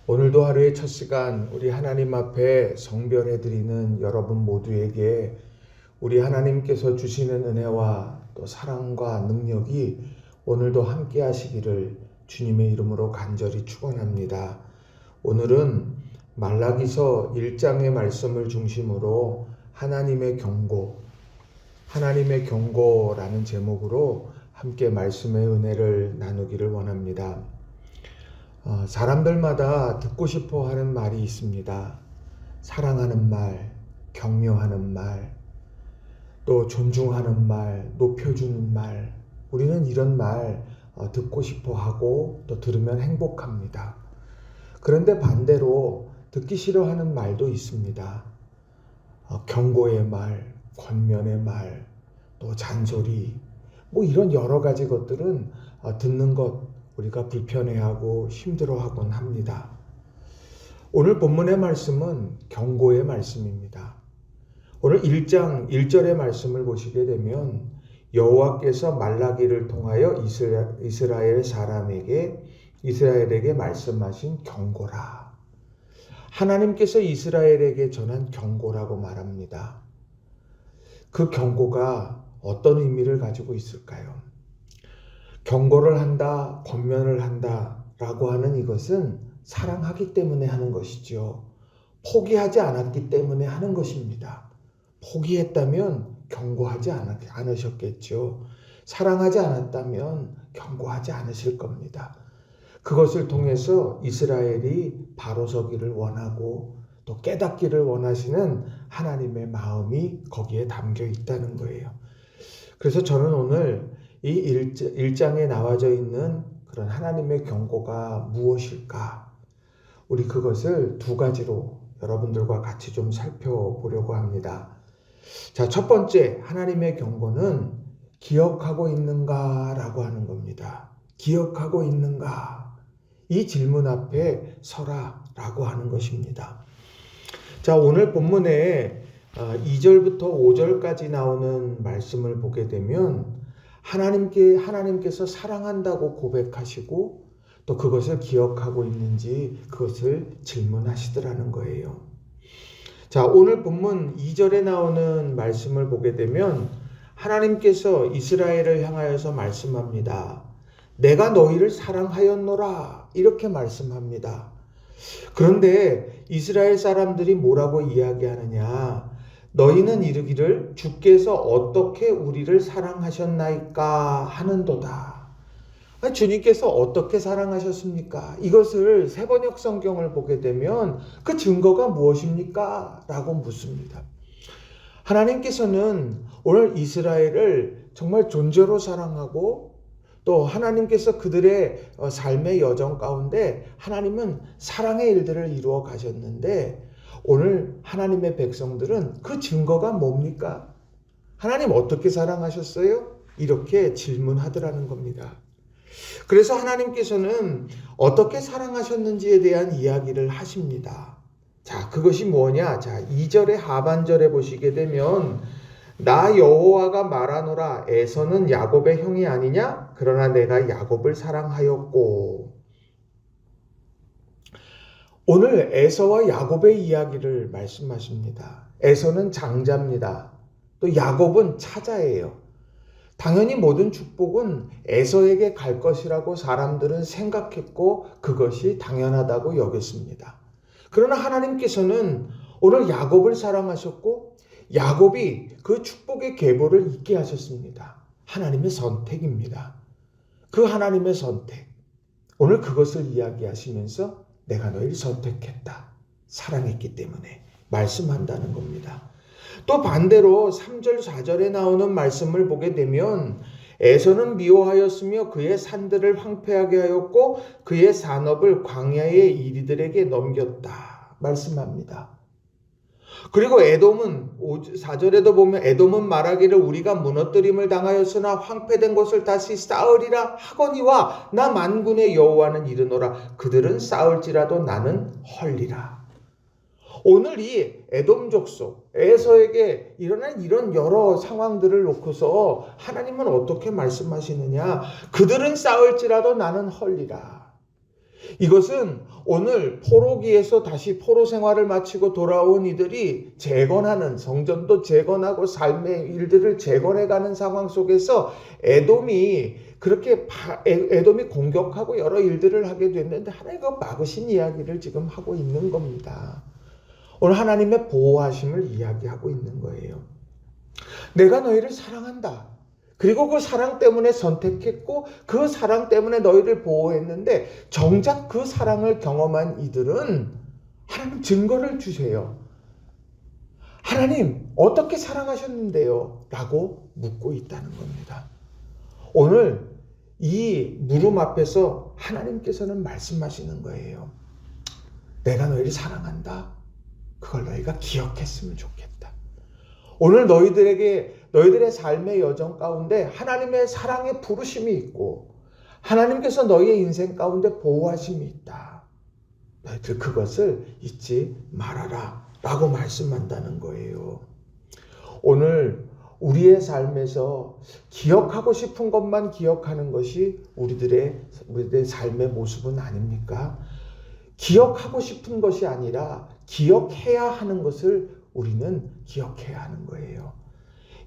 오늘도 하루의 첫 시간 우리 하나님 앞에 성별해드리는 여러분 모두에게 우리 하나님께서 주시는 은혜와 또 사랑과 능력이 오늘도 함께 하시기를 주님의 이름으로 간절히 축원합니다. 오늘은 말라기서 1장의 말씀을 중심으로 하나님의 경고라는 제목으로 함께 말씀의 은혜를 나누기를 원합니다. 사람들마다 듣고 싶어 하는 말이 있습니다. 사랑하는 말, 격려하는 말, 또 존중하는 말, 높여주는 말. 우리는 이런 말 듣고 싶어 하고 또 들으면 행복합니다. 그런데 반대로 듣기 싫어하는 말도 있습니다. 경고의 말, 권면의 말, 또 잔소리, 이런 여러 가지 것들은 듣는 것 우리가 불편해하고 힘들어하곤 합니다. 오늘 본문의 말씀은 경고의 말씀입니다. 오늘 1장 1절의 말씀을 보시게 되면 여호와께서 말라기를 통하여 이스라엘에게 말씀하신 경고라. 하나님께서 이스라엘에게 전한 경고라고 말합니다. 그 경고가 어떤 의미를 가지고 있을까요? 경고를 한다, 권면을 한다라고 하는 이것은 사랑하기 때문에 하는 것이죠. 포기하지 않았기 때문에 하는 것입니다. 포기했다면 경고하지 않으셨겠죠. 사랑하지 않았다면 경고하지 않으실 겁니다. 그것을 통해서 이스라엘이 바로 서기를 원하고 또 깨닫기를 원하시는 하나님의 마음이 거기에 담겨 있다는 거예요. 그래서 저는 오늘 이 1장에 나와져 있는 그런 하나님의 경고가 무엇일까? 우리 그것을 두 가지로 여러분들과 같이 좀 살펴보려고 합니다. 자, 첫 번째 하나님의 경고는 기억하고 있는가라고 하는 겁니다. 기억하고 있는가? 이 질문 앞에 서라라고 하는 것입니다. 자, 오늘 본문에 2절부터 5절까지 나오는 말씀을 보게 되면 하나님께서 사랑한다고 고백하시고 또 그것을 기억하고 있는지 그것을 질문하시더라는 거예요. 자, 오늘 본문 2절에 나오는 말씀을 보게 되면 하나님께서 이스라엘을 향하여서 말씀합니다. 내가 너희를 사랑하였노라 이렇게 말씀합니다. 그런데 이스라엘 사람들이 뭐라고 이야기하느냐? 너희는 이르기를 주께서 어떻게 우리를 사랑하셨나이까 하는도다. 주님께서 어떻게 사랑하셨습니까? 이것을 세번역 성경을 보게 되면 그 증거가 무엇입니까? 라고 묻습니다. 하나님께서는 오늘 이스라엘을 정말 존재로 사랑하고 또 하나님께서 그들의 삶의 여정 가운데 하나님은 사랑의 일들을 이루어 가셨는데 오늘 하나님의 백성들은 그 증거가 뭡니까? 하나님 어떻게 사랑하셨어요? 이렇게 질문하더라는 겁니다. 그래서 하나님께서는 어떻게 사랑하셨는지에 대한 이야기를 하십니다. 자, 그것이 뭐냐? 자, 2절의 하반절에 보시게 되면 나 여호와가 말하노라 에서는 야곱의 형이 아니냐? 그러나 내가 야곱을 사랑하였고. 오늘 에서와 야곱의 이야기를 말씀하십니다. 에서는 장자입니다. 또 야곱은 차자예요. 당연히 모든 축복은 에서에게 갈 것이라고 사람들은 생각했고 그것이 당연하다고 여겼습니다. 그러나 하나님께서는 오늘 야곱을 사랑하셨고 야곱이 그 축복의 계보를 잇게 하셨습니다. 하나님의 선택입니다. 그 하나님의 선택. 오늘 그것을 이야기하시면서 내가 너희를 선택했다. 사랑했기 때문에 말씀한다는 겁니다. 또 반대로 3절 4절에 나오는 말씀을 보게 되면 에서는 미워하였으며 그의 산들을 황폐하게 하였고 그의 산업을 광야의 이리들에게 넘겼다. 말씀합니다. 그리고 에돔은 4절에도 보면 에돔은 말하기를 우리가 무너뜨림을 당하였으나 황폐된 곳을 다시 쌓으리라 하거니와 나 만군의 여호와는 이르노라 그들은 쌓을지라도 나는 헐리라. 오늘 이 에돔 족속 에서에게 일어난 이런 여러 상황들을 놓고서 하나님은 어떻게 말씀하시느냐? 그들은 쌓을지라도 나는 헐리라. 이것은 오늘 포로기에서 다시 포로 생활을 마치고 돌아온 이들이 재건하는, 성전도 재건하고 삶의 일들을 재건해가는 상황 속에서 에돔이 에돔이 공격하고 여러 일들을 하게 됐는데 하나님과 막으신 이야기를 지금 하고 있는 겁니다. 오늘 하나님의 보호하심을 이야기하고 있는 거예요. 내가 너희를 사랑한다. 그리고 그 사랑 때문에 선택했고 그 사랑 때문에 너희를 보호했는데 정작 그 사랑을 경험한 이들은 하나님 증거를 주세요. 하나님 어떻게 사랑하셨는데요? 라고 묻고 있다는 겁니다. 오늘 이 물음 앞에서 하나님께서는 말씀하시는 거예요. 내가 너희를 사랑한다. 그걸 너희가 기억했으면 좋겠다. 오늘 너희들의 삶의 여정 가운데 하나님의 사랑의 부르심이 있고 하나님께서 너희의 인생 가운데 보호하심이 있다. 너희들 그것을 잊지 말아라 라고 말씀한다는 거예요. 오늘 우리의 삶에서 기억하고 싶은 것만 기억하는 것이 우리들의 삶의 모습은 아닙니까? 기억하고 싶은 것이 아니라 기억해야 하는 것을 우리는 기억해야 하는 거예요.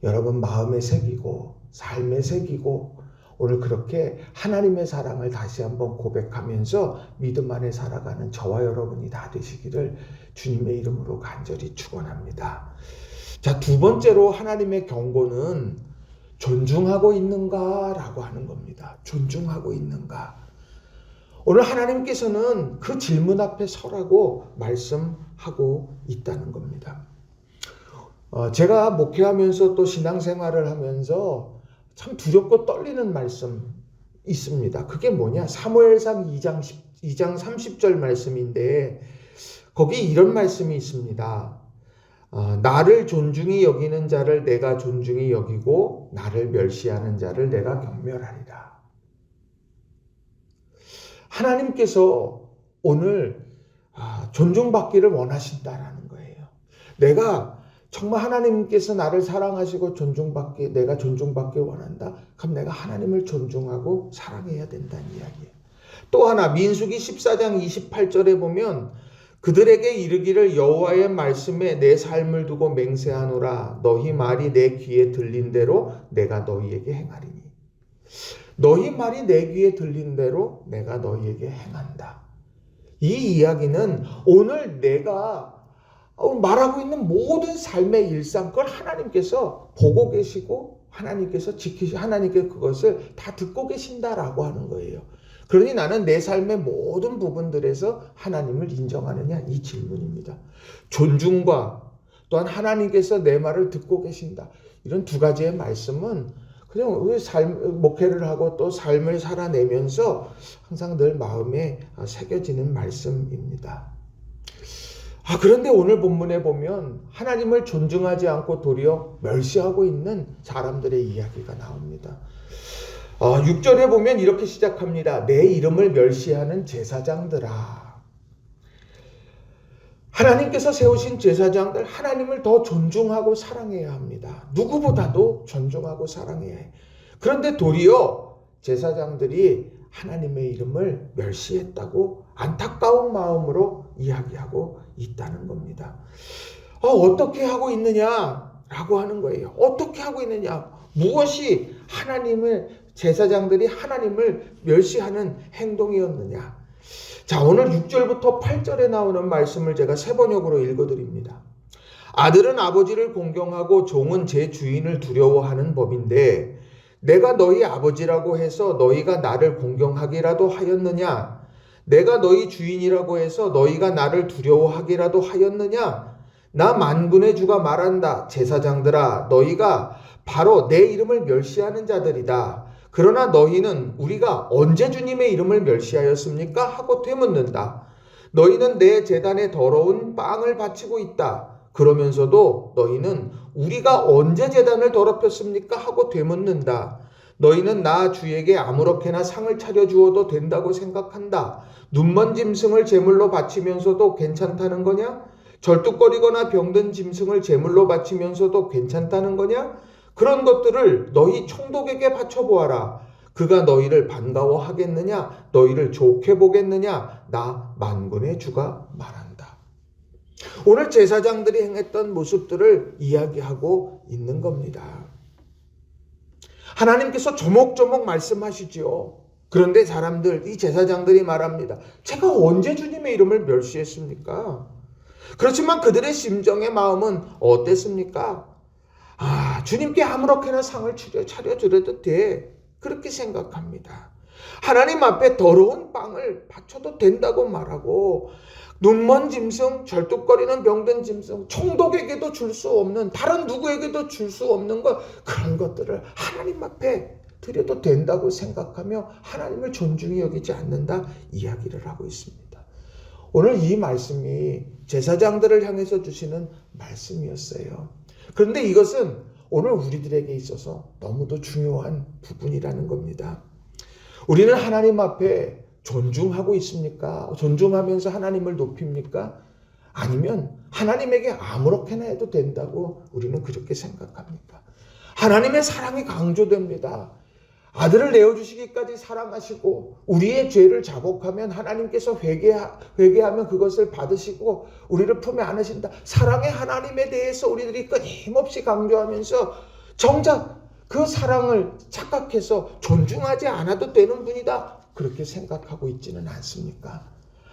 여러분 마음에 새기고 삶에 새기고 오늘 그렇게 하나님의 사랑을 다시 한번 고백하면서 믿음 안에 살아가는 저와 여러분이 다 되시기를 주님의 이름으로 간절히 축원합니다. 자, 두 번째로 하나님의 경고는 존중하고 있는가라고 하는 겁니다. 존중하고 있는가. 오늘 하나님께서는 그 질문 앞에 서라고 말씀하고 있다는 겁니다. 제가 목회하면서 또 신앙생활을 하면서 참 두렵고 떨리는 말씀 있습니다. 그게 뭐냐? 사무엘상 2장 30절 말씀인데 거기 이런 말씀이 있습니다. 나를 존중히 여기는 자를 내가 존중히 여기고 나를 멸시하는 자를 내가 경멸하리라. 하나님께서 오늘 존중받기를 원하신다라는 거예요. 내가 정말 하나님께서 나를 사랑하시고 내가 존중받기를 원한다. 그럼 내가 하나님을 존중하고 사랑해야 된다는 이야기예요. 또 하나 민수기 14장 28절에 보면 그들에게 이르기를 여호와의 말씀에 내 삶을 두고 맹세하노라. 너희 말이 내 귀에 들린 대로 내가 너희에게 행하리니. 너희 말이 내 귀에 들린 대로 내가 너희에게 행한다. 이 이야기는 오늘 내가 말하고 있는 모든 삶의 일상 그걸 하나님께서 보고 계시고 하나님께서 하나님께서 그것을 다 듣고 계신다라고 하는 거예요. 그러니 나는 내 삶의 모든 부분들에서 하나님을 인정하느냐 이 질문입니다. 존중과 또한 하나님께서 내 말을 듣고 계신다. 이런 두 가지의 말씀은 그냥 우리 목회를 하고 또 삶을 살아내면서 항상 늘 마음에 새겨지는 말씀입니다. 그런데 오늘 본문에 보면 하나님을 존중하지 않고 도리어 멸시하고 있는 사람들의 이야기가 나옵니다. 6절에 보면 이렇게 시작합니다. 내 이름을 멸시하는 제사장들아. 하나님께서 세우신 제사장들 하나님을 더 존중하고 사랑해야 합니다. 누구보다도 존중하고 사랑해야 해. 그런데 도리어 제사장들이 하나님의 이름을 멸시했다고 안타까운 마음으로 이야기하고 있다는 겁니다. 어떻게 하고 있느냐라고 하는 거예요. 어떻게 하고 있느냐? 무엇이 제사장들이 하나님을 멸시하는 행동이었느냐? 자, 오늘 6절부터 8절에 나오는 말씀을 제가 세 번역으로 읽어드립니다. 아들은 아버지를 공경하고 종은 제 주인을 두려워하는 법인데 내가 너희 아버지라고 해서 너희가 나를 공경하기라도 하였느냐? 내가 너희 주인이라고 해서 너희가 나를 두려워하기라도 하였느냐? 나 만군의 주가 말한다. 제사장들아, 너희가 바로 내 이름을 멸시하는 자들이다. 그러나 너희는 우리가 언제 주님의 이름을 멸시하였습니까? 하고 되묻는다. 너희는 내 제단에 더러운 빵을 바치고 있다. 그러면서도 너희는 우리가 언제 제단을 더럽혔습니까? 하고 되묻는다. 너희는 나 주에게 아무렇게나 상을 차려주어도 된다고 생각한다. 눈먼 짐승을 제물로 바치면서도 괜찮다는 거냐? 절뚝거리거나 병든 짐승을 제물로 바치면서도 괜찮다는 거냐? 그런 것들을 너희 총독에게 바쳐보아라. 그가 너희를 반가워하겠느냐? 너희를 좋게 보겠느냐? 나 만군의 주가 말한다. 오늘 제사장들이 행했던 모습들을 이야기하고 있는 겁니다. 하나님께서 조목조목 말씀하시지요. 그런데 이 제사장들이 말합니다. 제가 언제 주님의 이름을 멸시했습니까? 그렇지만 그들의 심정의 마음은 어땠습니까? 주님께 아무렇게나 상을 차려드려도 돼. 그렇게 생각합니다. 하나님 앞에 더러운 빵을 바쳐도 된다고 말하고, 눈먼 짐승, 절뚝거리는 병든 짐승, 총독에게도 줄 수 없는, 다른 누구에게도 줄 수 없는 그런 것들을 하나님 앞에 드려도 된다고 생각하며 하나님을 존중히 여기지 않는다 이야기를 하고 있습니다. 오늘 이 말씀이 제사장들을 향해서 주시는 말씀이었어요. 그런데 이것은 오늘 우리들에게 있어서 너무도 중요한 부분이라는 겁니다. 우리는 하나님 앞에 존중하고 있습니까? 존중하면서 하나님을 높입니까? 아니면 하나님에게 아무렇게나 해도 된다고 우리는 그렇게 생각합니까? 하나님의 사랑이 강조됩니다. 아들을 내어주시기까지 사랑하시고 우리의 죄를 자복하면 하나님께서 회개하면 그것을 받으시고 우리를 품에 안으신다. 사랑의 하나님에 대해서 우리들이 끊임없이 강조하면서 정작 그 사랑을 착각해서 존중하지 않아도 되는 분이다. 그렇게 생각하고 있지는 않습니까?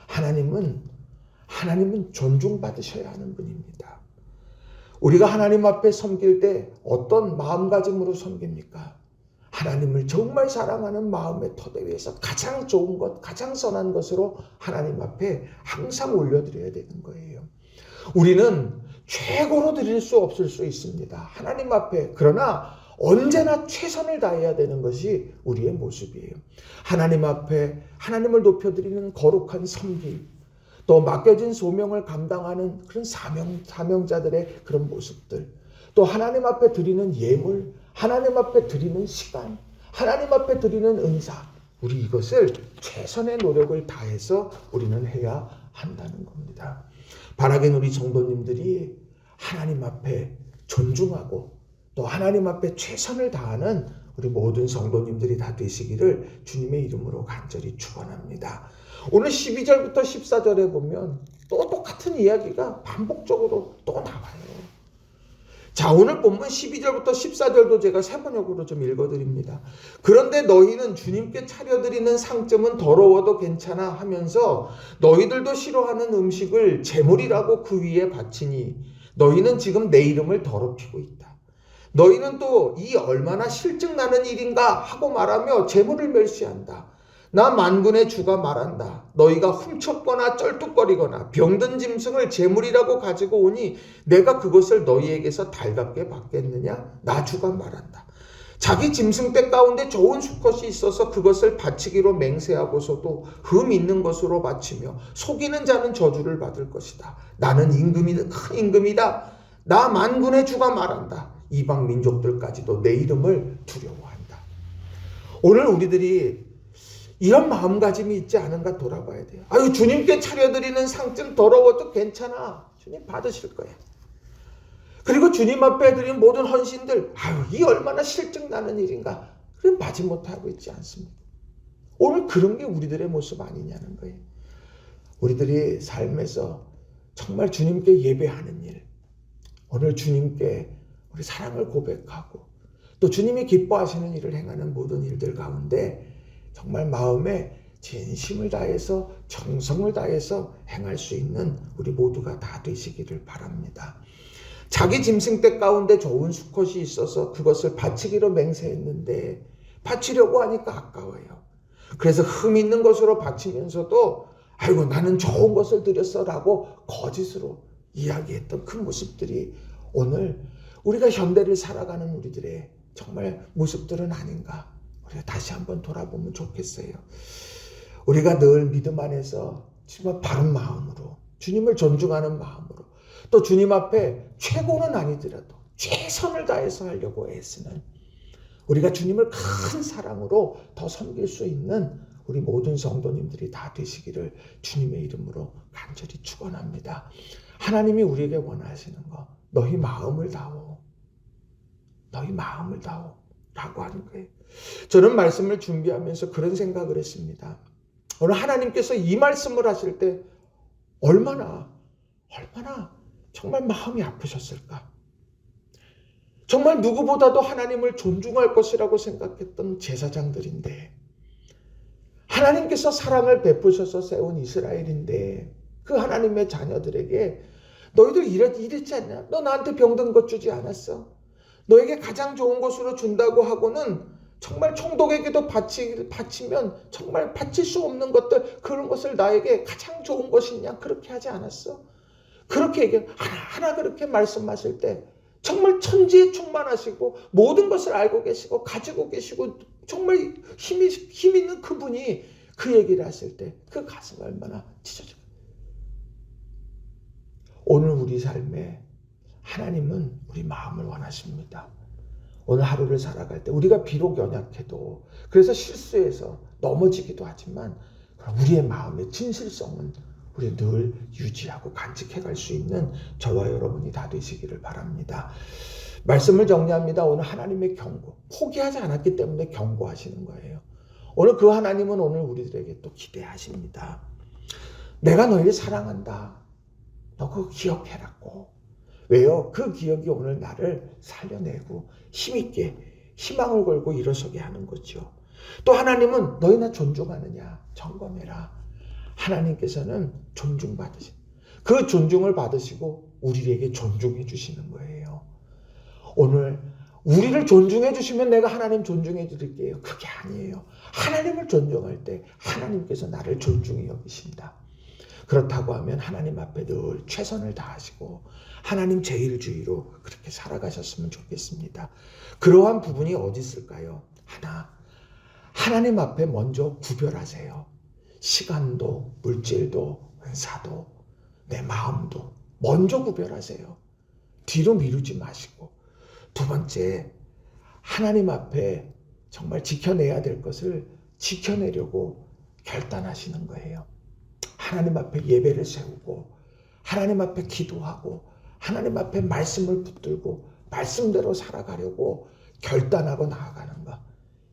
하나님은 존중받으셔야 하는 분입니다. 우리가 하나님 앞에 섬길 때 어떤 마음가짐으로 섬깁니까? 하나님을 정말 사랑하는 마음의 터대 위에서 가장 좋은 것, 가장 선한 것으로 하나님 앞에 항상 올려드려야 되는 거예요. 우리는 최고로 드릴 수 없을 수 있습니다. 하나님 앞에. 그러나 언제나 최선을 다해야 되는 것이 우리의 모습이에요. 하나님 앞에 하나님을 높여드리는 거룩한 섬김, 또 맡겨진 소명을 감당하는 그런 사명자들의 그런 모습들, 또 하나님 앞에 드리는 예물, 하나님 앞에 드리는 시간, 하나님 앞에 드리는 은사, 우리 이것을 최선의 노력을 다해서 우리는 해야 한다는 겁니다. 바라긴 우리 성도님들이 하나님 앞에 존중하고 또 하나님 앞에 최선을 다하는 우리 모든 성도님들이 다 되시기를 주님의 이름으로 간절히 축원합니다. 오늘 12절부터 14절에 보면 또 똑같은 이야기가 반복적으로 또 나와요. 자, 오늘 본문 12절부터 14절도 제가 세번역으로 좀 읽어드립니다. 그런데 너희는 주님께 차려드리는 상점은 더러워도 괜찮아 하면서 너희들도 싫어하는 음식을 제물이라고 그 위에 바치니 너희는 지금 내 이름을 더럽히고 있다. 너희는 또 이 얼마나 실증나는 일인가 하고 말하며 제물을 멸시한다. 나 만군의 주가 말한다. 너희가 훔쳤거나 쩔뚝거리거나 병든 짐승을 제물이라고 가지고 오니 내가 그것을 너희에게서 달갑게 받겠느냐? 나 주가 말한다. 자기 짐승떼 가운데 좋은 수컷이 있어서 그것을 바치기로 맹세하고서도 흠 있는 것으로 바치며 속이는 자는 저주를 받을 것이다. 나는 큰 임금이다. 나 만군의 주가 말한다. 이방 민족들까지도 내 이름을 두려워한다. 오늘 우리들이 이런 마음가짐이 있지 않은가 돌아봐야 돼요. 주님께 차려드리는 상점 더러워도 괜찮아. 주님 받으실 거야. 그리고 주님 앞에 드린 모든 헌신들, 이 얼마나 실증나는 일인가. 그럼 마지못해 하고 있지 않습니까? 오늘 그런 게 우리들의 모습 아니냐는 거예요. 우리들이 삶에서 정말 주님께 예배하는 일, 오늘 주님께 우리 사랑을 고백하고 또 주님이 기뻐하시는 일을 행하는 모든 일들 가운데 정말 마음에 진심을 다해서 정성을 다해서 행할 수 있는 우리 모두가 다 되시기를 바랍니다. 자기 짐승떼 가운데 좋은 수컷이 있어서 그것을 바치기로 맹세했는데 바치려고 하니까 아까워요. 그래서 흠 있는 것으로 바치면서도 나는 좋은 것을 드렸어 라고 거짓으로 이야기했던 그 모습들이 오늘 우리가 현대를 살아가는 우리들의 정말 모습들은 아닌가. 우리가 다시 한번 돌아보면 좋겠어요. 우리가 늘 믿음 안에서 정말 바른 마음으로 주님을 존중하는 마음으로 또 주님 앞에 최고는 아니더라도 최선을 다해서 하려고 애쓰는 우리가 주님을 큰 사랑으로 더 섬길 수 있는 우리 모든 성도님들이 다 되시기를 주님의 이름으로 간절히 축원합니다. 하나님이 우리에게 원하시는 거 너희 마음을 다오. 너희 마음을 다오. 라고 하는 거예요. 저는 말씀을 준비하면서 그런 생각을 했습니다. 오늘 하나님께서 이 말씀을 하실 때 얼마나 정말 마음이 아프셨을까. 정말 누구보다도 하나님을 존중할 것이라고 생각했던 제사장들인데, 하나님께서 사랑을 베푸셔서 세운 이스라엘인데, 그 하나님의 자녀들에게 너희들 이랬지 않냐? 너 나한테 병든 것 주지 않았어? 너에게 가장 좋은 것으로 준다고 하고는 정말 총독에게도 바치면 정말 바칠 수 없는 것들, 그런 것을 나에게 가장 좋은 것이냐? 그렇게 하지 않았어? 그렇게 하나 그렇게 말씀하실 때 정말 천지에 충만하시고 모든 것을 알고 계시고 가지고 계시고 정말 힘 있는 그분이 그 얘기를 하실 때 그 가슴이 얼마나 찢어져요. 오늘 우리 삶에 하나님은 우리 마음을 원하십니다. 오늘 하루를 살아갈 때 우리가 비록 연약해도, 그래서 실수해서 넘어지기도 하지만 우리의 마음의 진실성은 우리 늘 유지하고 간직해 갈 수 있는 저와 여러분이 다 되시기를 바랍니다. 말씀을 정리합니다. 오늘 하나님의 경고, 포기하지 않았기 때문에 경고하시는 거예요. 오늘 그 하나님은 오늘 우리들에게 또 기대하십니다. 내가 너희를 사랑한다. 너 그거 기억해라고. 왜요? 그 기억이 오늘 나를 살려내고 힘있게 희망을 걸고 일어서게 하는 거죠. 또 하나님은 너희 나 존중하느냐 점검해라. 하나님께서는 존중받으신, 그 존중을 받으시고 우리에게 존중해 주시는 거예요. 오늘 우리를 존중해 주시면 내가 하나님 존중해 드릴게요. 그게 아니에요. 하나님을 존중할 때 하나님께서 나를 존중히 여기신다. 그렇다고 하면 하나님 앞에 늘 최선을 다하시고 하나님 제일주의로 그렇게 살아가셨으면 좋겠습니다. 그러한 부분이 어디 있을까요? 하나님 앞에 먼저 구별하세요. 시간도, 물질도, 은사도, 내 마음도 먼저 구별하세요. 뒤로 미루지 마시고. 두 번째, 하나님 앞에 정말 지켜내야 될 것을 지켜내려고 결단하시는 거예요. 하나님 앞에 예배를 세우고, 하나님 앞에 기도하고, 하나님 앞에 말씀을 붙들고 말씀대로 살아가려고 결단하고 나아가는 것.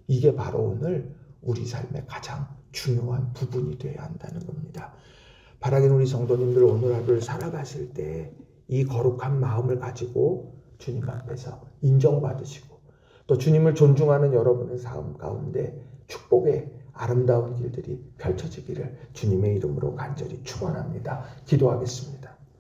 이게 바로 오늘 우리 삶의 가장 중요한 부분이 되어야 한다는 겁니다. 바라기는 우리 성도님들 오늘 하루를 살아가실 때 이 거룩한 마음을 가지고 주님 앞에서 인정받으시고 또 주님을 존중하는 여러분의 삶 가운데 축복의 아름다운 길들이 펼쳐지기를 주님의 이름으로 간절히 축원합니다. 기도하겠습니다.